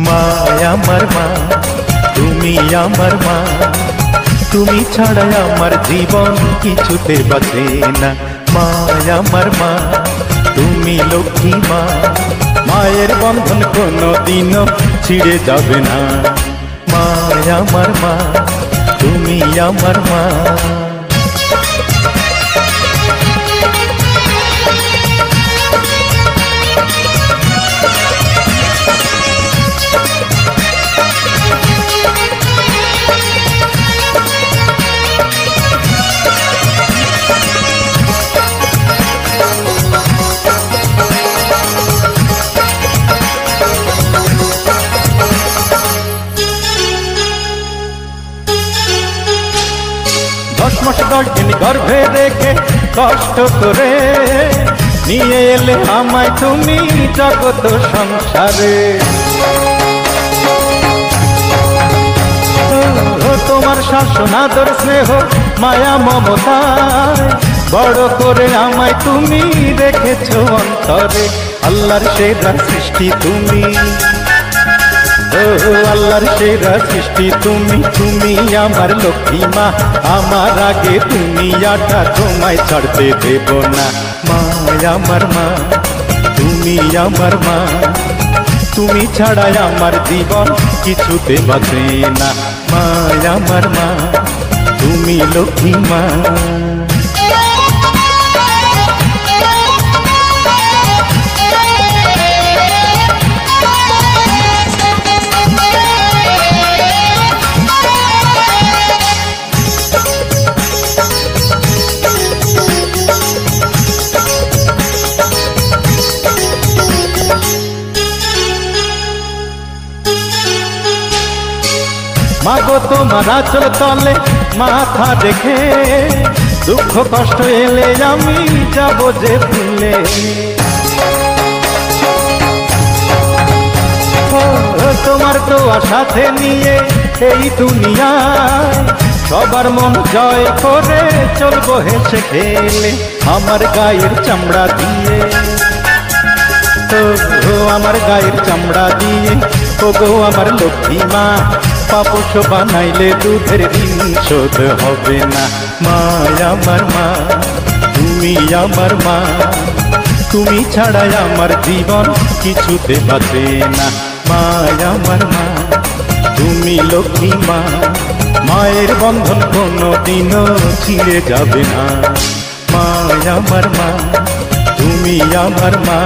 মায়া আমার মা, তুমি আমার মা, তুমি ছাড়া আমার জীবন কিছুতে বাঁচে না। মায়া আমার মা, তুমি লক্ষ্মী মা, মায়ের বন্ধন কোনোদিনও ছিঁড়ে যাবে না। মায়া আমার মা, তুমি আমার মা। দশ মাস 10 দিন গর্ভে রেখে কষ্ট করে নিয়ে এলে আমায় তুমি জগত সংসারে। তোমার শাসন আদর স্নেহ মায়া মমতায় বড় করে আমায় তুমি রেখেছো অন্তরে। আল্লাহর সেরা সৃষ্টি তুমি, আল্লাহর সেরা সৃষ্টি তুমি, তুমি আমার লক্ষ্মী মা। আমার আগে দুনিয়াটা তোমায় ছাড়তে দেব না। মায়া আমার মা, তুমি আমার মা, তুমি ছাড়া আমার জীবন কিছুতে বাঁচে না। মায়া আমার মা, তুমি লক্ষ্মী মা। মাগো তোমার আঁচল তলে মাথা রেখে দুঃখ কষ্ট এলে আমি যাব যে ভুলে। তোমার দোয়া সাথে নিয়ে এই দুনিয়ায় সবার মন জয় করে চলবো হেসে খেলে। আমার গায়ের চামড়া দিয়ে, আমার গায়ের চামড়া দিয়ে, ও গো আমার লক্ষ্মী মা, পাপোশ বানাইলে দুধের ঋণ শোধ হবে না। মায়া আমার মা, তুমি আমার মা, তুমি ছাড়া আমার জীবন কিছুতে বাঁচে না। মায়া আমার মা, তুমি লক্ষ্মী মা, মায়ের বন্ধন কোনোদিনও ছিঁড়ে যাবে না। মায়া আমার মা, তুমি আমার মা।